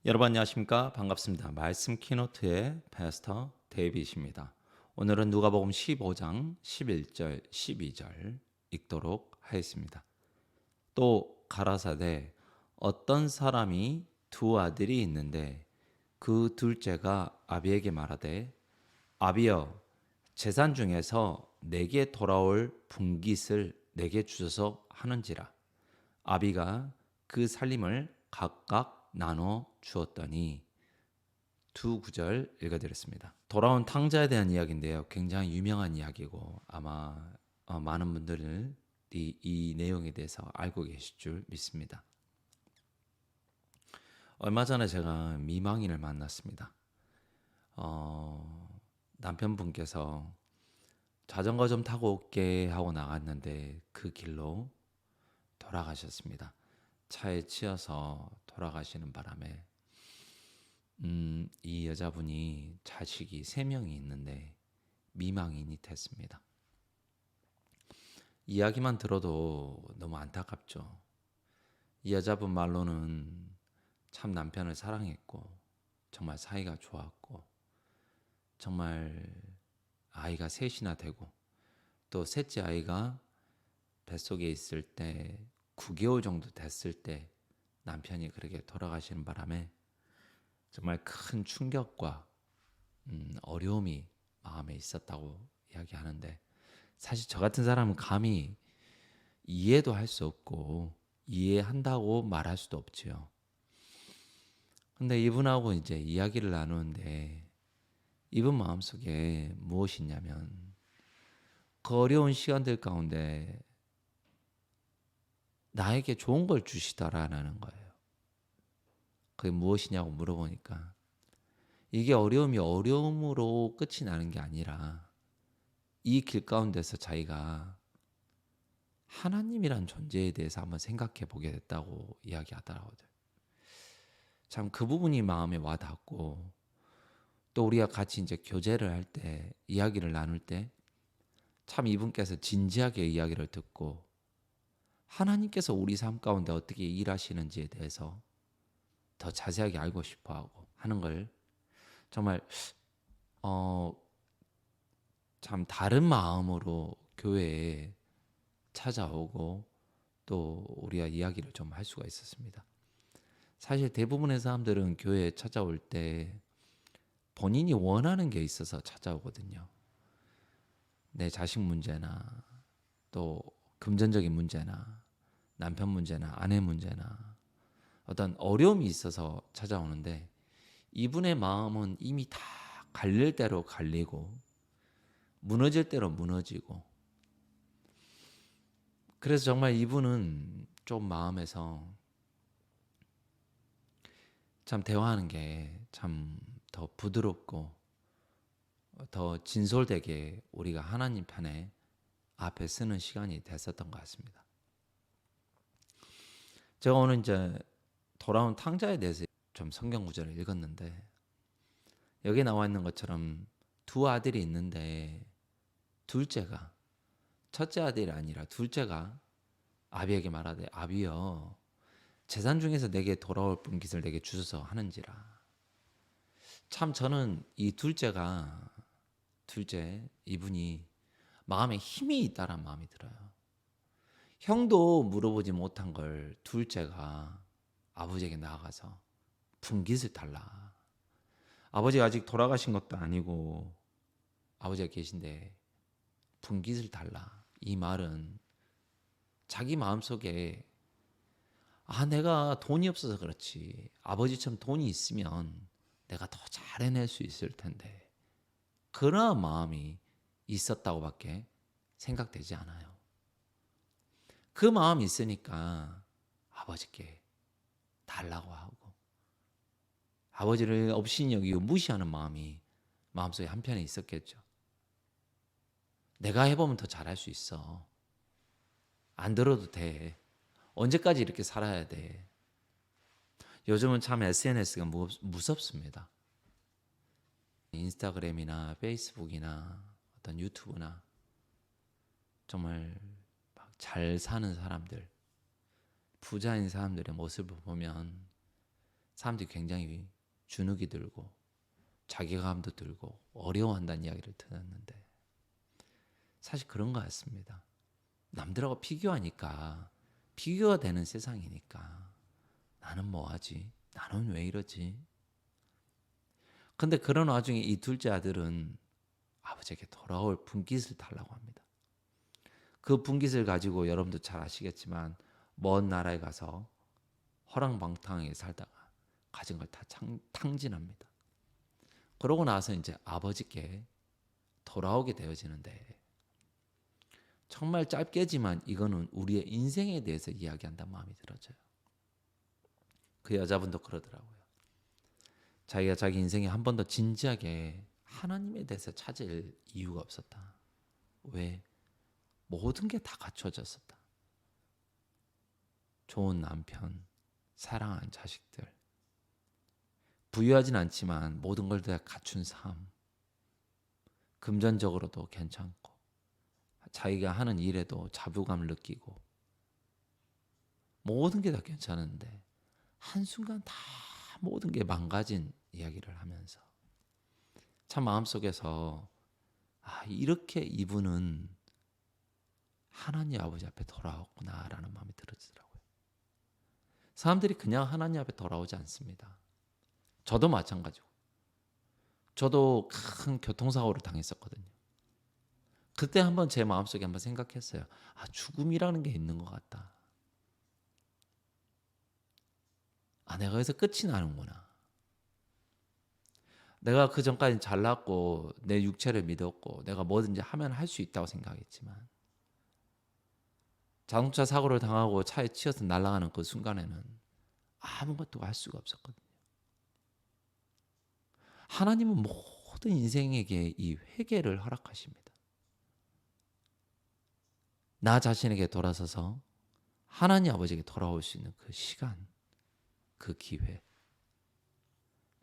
여러분 안녕하십니까? 반갑습니다. 말씀 키노트의 패스터 데이빗입니다. 오늘은 누가복음 15장 11절 12절 읽도록 하겠습니다. 또 가라사대 어떤 사람이 두 아들이 있는데 그 둘째가 아비에게 말하되 아비여 재산 중에서 내게 돌아올 분깃을 내게 주소서 하는지라. 아비가 그 살림을 각각 나눠 주었더니. 두 구절 읽어드렸습니다. 돌아온 탕자에 대한 이야기인데요. 굉장히 유명한 이야기고 아마 많은 분들이 이 내용에 대해서 알고 계실 줄 믿습니다. 얼마 전에 제가 미망인을 만났습니다. 남편분께서 자전거 좀 타고 올게 하고 나갔는데 그 길로 돌아가셨습니다. 차에 치여서 돌아가시는 바람에 이 여자분이 자식이 3명이 있는데 미망인이 됐습니다. 이야기만 들어도 너무 안타깝죠. 이 여자분 말로는 참 남편을 사랑했고 정말 사이가 좋았고 정말 아이가 셋이나 되고 또 셋째 아이가 뱃속에 있을 때 9개월 정도 됐을 때 남편이 그렇게 돌아가시는 바람에 정말 큰 충격과 어려움이 마음에 있었다고 이야기하는데, 사실 저 같은 사람은 감히 이해도 할 수 없고 이해한다고 말할 수도 없지요. 근데 이분하고 이제 이야기를 나누는데 이분 마음속에 무엇이 있냐면 그 어려운 시간들 가운데 나에게 좋은 걸 주시더라라는 거예요. 그게 무엇이냐고 물어보니까 이게 어려움이 어려움으로 끝이 나는 게 아니라 이 길 가운데서 자기가 하나님이란 존재에 대해서 한번 생각해 보게 됐다고 이야기하더라고요. 참 그 부분이 마음에 와닿고, 또 우리가 같이 이제 교제를 할 때, 이야기를 나눌 때 참 이분께서 진지하게 이야기를 듣고 하나님께서 우리 삶 가운데 어떻게 일하시는지에 대해서 더 자세하게 알고 싶어 하고 하는 걸 정말 어, 참 다른 마음으로 교회에 찾아오고 또 우리가 이야기를 좀 할 수가 있었습니다. 사실 대부분의 사람들은 교회에 찾아올 때 본인이 원하는 게 있어서 찾아오거든요. 내 자식 문제나 또 금전적인 문제나 남편 문제나 아내 문제나 어떤 어려움이 있어서 찾아오는데, 이분의 마음은 이미 다 갈릴 대로 갈리고 무너질 대로 무너지고, 그래서 정말 이분은 좀 마음에서 참 대화하는 게 참 더 부드럽고 더 진솔되게 우리가 하나님 편에 앞에 쓰는 시간이 됐었던 것 같습니다. 제가 오늘 이제 돌아온 탕자에 대해서 좀 성경 구절을 읽었는데, 여기 나와 있는 것처럼 두 아들이 있는데 둘째가, 첫째 아들이 아니라 둘째가 아비에게 말하되 아비여 재산 중에서 내게 돌아올 분깃을 내게 주소서 하는지라. 참 저는 이 둘째 이분이 마음에 힘이 있다란 마음이 들어요. 형도 물어보지 못한 걸 둘째가 아버지에게 나아가서 분깃을 달라. 아버지가 아직 돌아가신 것도 아니고 아버지가 계신데 분깃을 달라. 이 말은 자기 마음속에 내가 돈이 없어서 그렇지 아버지처럼 돈이 있으면 내가 더 잘 해낼 수 있을 텐데, 그런 마음이 있었다고밖에 생각되지 않아요. 그 마음이 있으니까 아버지께 달라고 하고 아버지를 없인 여기고 무시하는 마음이 마음속에 한편에 있었겠죠. 내가 해보면 더 잘할 수 있어. 안 들어도 돼. 언제까지 이렇게 살아야 돼. 요즘은 참 SNS가 무섭습니다. 인스타그램이나 페이스북이나 어떤 유튜브나 정말 막 잘 사는 사람들, 부자인 사람들의 모습을 보면 사람들이 굉장히 주눅이 들고 자괴감도 들고 어려워한다는 이야기를 들었는데 사실 그런 것 같습니다. 남들하고 비교하니까 비교가 되는 세상이니까 나는 뭐하지? 나는 왜 이러지? 근데 그런 와중에 이 둘째 아들은 아버지에게 돌아올 분깃을 달라고 합니다. 그 분깃을 가지고 여러분도 잘 아시겠지만 먼 나라에 가서 허랑방탕하게 살다가 가진 걸 다 탕진합니다. 그러고 나서 이제 아버지께 돌아오게 되어지는데 정말 짧게지만 이거는 우리의 인생에 대해서 이야기한다는 마음이 들어져요. 그 여자분도 그러더라고요. 자기가 자기 인생에 한 번 더 진지하게 하나님에 대해서 찾을 이유가 없었다. 왜? 모든 게 다 갖춰졌었다. 좋은 남편, 사랑하는 자식들, 부유하진 않지만 모든 걸 다 갖춘 삶, 금전적으로도 괜찮고 자기가 하는 일에도 자부감을 느끼고 모든 게 다 괜찮은데 한순간 다 모든 게 망가진 이야기를 하면서 참 마음속에서 이렇게 이분은 하나님 아버지 앞에 돌아왔구나라는 마음이 들어지더라고요. 사람들이 그냥 하나님 앞에 돌아오지 않습니다. 저도 마찬가지고. 저도 큰 교통사고를 당했었거든요. 그때 한번 제 마음속에 한번 생각했어요. 죽음이라는 게 있는 것 같다. 내가 여기서 끝이 나는구나. 내가 그 전까지 잘났고 내 육체를 믿었고 내가 뭐든지 하면 할 수 있다고 생각했지만 자동차 사고를 당하고 차에 치여서 날아가는 그 순간에는 아무것도 할 수가 없었거든요. 하나님은 모든 인생에게 이 회개를 허락하십니다. 나 자신에게 돌아서서 하나님 아버지에게 돌아올 수 있는 그 시간, 그 기회.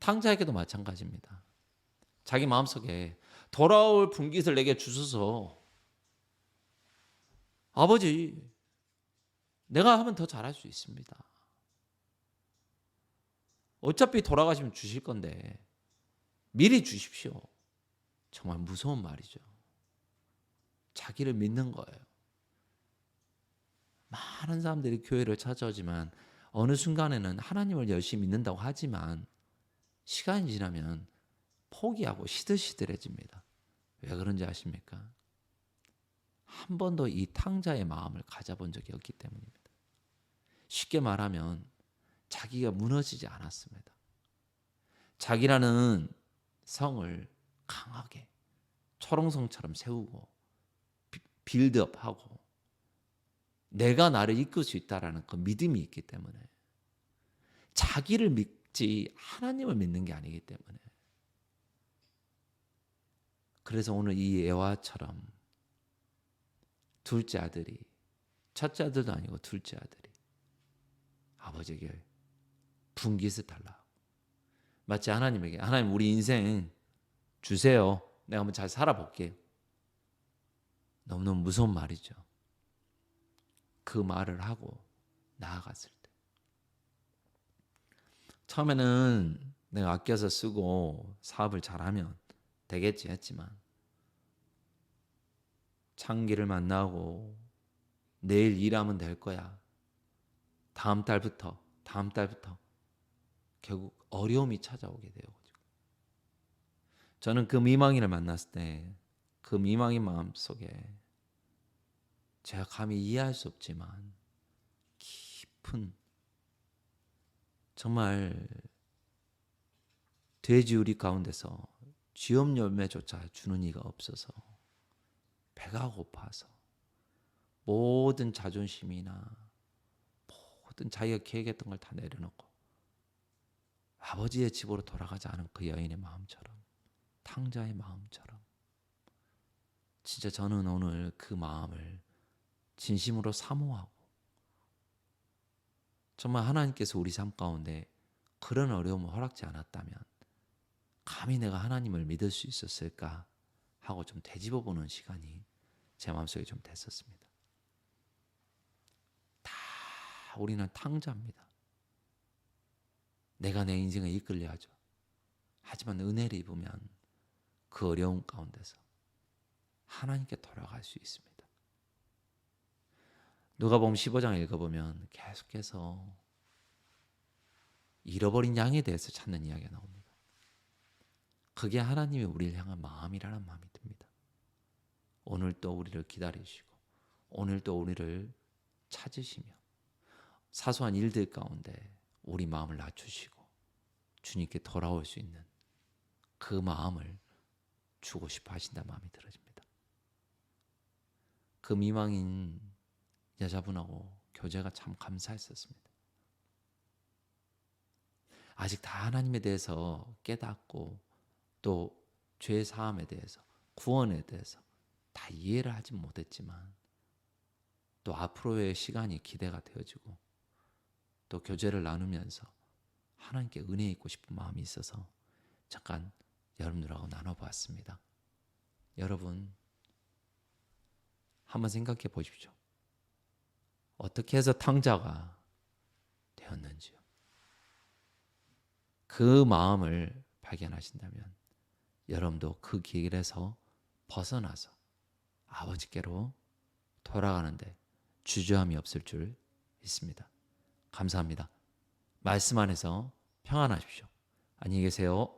탕자에게도 마찬가지입니다. 자기 마음속에 돌아올 분깃을 내게 주소서. 아버지, 내가 하면 더 잘할 수 있습니다. 어차피 돌아가시면 주실 건데 미리 주십시오. 정말 무서운 말이죠. 자기를 믿는 거예요. 많은 사람들이 교회를 찾아오지만 어느 순간에는 하나님을 열심히 믿는다고 하지만 시간이 지나면 포기하고 시들시들해집니다. 왜 그런지 아십니까? 한 번도 이 탕자의 마음을 가져본 적이 없기 때문입니다. 쉽게 말하면 자기가 무너지지 않았습니다. 자기라는 성을 강하게 초롱성처럼 세우고 빌드업하고 내가 나를 이끌 수 있다라는 그 믿음이 있기 때문에 자기를 믿지 하나님을 믿는 게 아니기 때문에 그래서 오늘 이 예화처럼 둘째 아들이 첫째 아들도 아니고 둘째 아들이 아버지에게 분깃을 달라. 마치 하나님에게 하나님 우리 인생 주세요. 내가 한번 잘 살아볼게요. 너무너무 무서운 말이죠. 그 말을 하고 나아갔을 때 처음에는 내가 아껴서 쓰고 사업을 잘하면 되겠지 했지만 창기를 만나고 내일 일하면 될 거야. 다음 달부터 결국 어려움이 찾아오게 되어가지고 저는 그 미망인을 만났을 때 그 미망인 마음속에 제가 감히 이해할 수 없지만 깊은 정말 돼지우리 가운데서 쥐업 열매조차 주는 이가 없어서 배가 고파서 모든 자존심이나 모든 자기가 계획했던 걸 다 내려놓고 아버지의 집으로 돌아가지 않은 그 여인의 마음처럼 탕자의 마음처럼 진짜 저는 오늘 그 마음을 진심으로 사모하고 정말 하나님께서 우리 삶 가운데 그런 어려움을 허락지 않았다면 감히 내가 하나님을 믿을 수 있었을까 하고 좀 되짚어보는 시간이 제 마음속에 좀 됐었습니다. 다 우리는 탕자입니다. 내가 내 인생을 이끌려 하죠. 하지만 은혜를 입으면 그 어려움 가운데서 하나님께 돌아갈 수 있습니다. 누가복음 15장 읽어보면 계속해서 잃어버린 양에 대해서 찾는 이야기가 나옵니다. 그게 하나님이 우리를 향한 마음이라는 마음이 듭니다. 오늘 또 우리를 기다리시고 오늘 또 우리를 찾으시며 사소한 일들 가운데 우리 마음을 낮추시고 주님께 돌아올 수 있는 그 마음을 주고 싶어 하신다는 마음이 들어집니다. 그 미망인 여자분하고 교제가 참 감사했었습니다. 아직 다 하나님에 대해서 깨닫고 또 죄 사함에 대해서 구원에 대해서 다 이해를 하지 못했지만 또 앞으로의 시간이 기대가 되어지고 또 교제를 나누면서 하나님께 은혜 있고 싶은 마음이 있어서 잠깐 여러분들하고 나눠보았습니다. 여러분 한번 생각해 보십시오. 어떻게 해서 탕자가 되었는지요. 그 마음을 발견하신다면 여러분도 그 길에서 벗어나서 아버지께로 돌아가는데 주저함이 없을 줄 믿습니다. 감사합니다. 말씀 안에서 평안하십시오. 안녕히 계세요.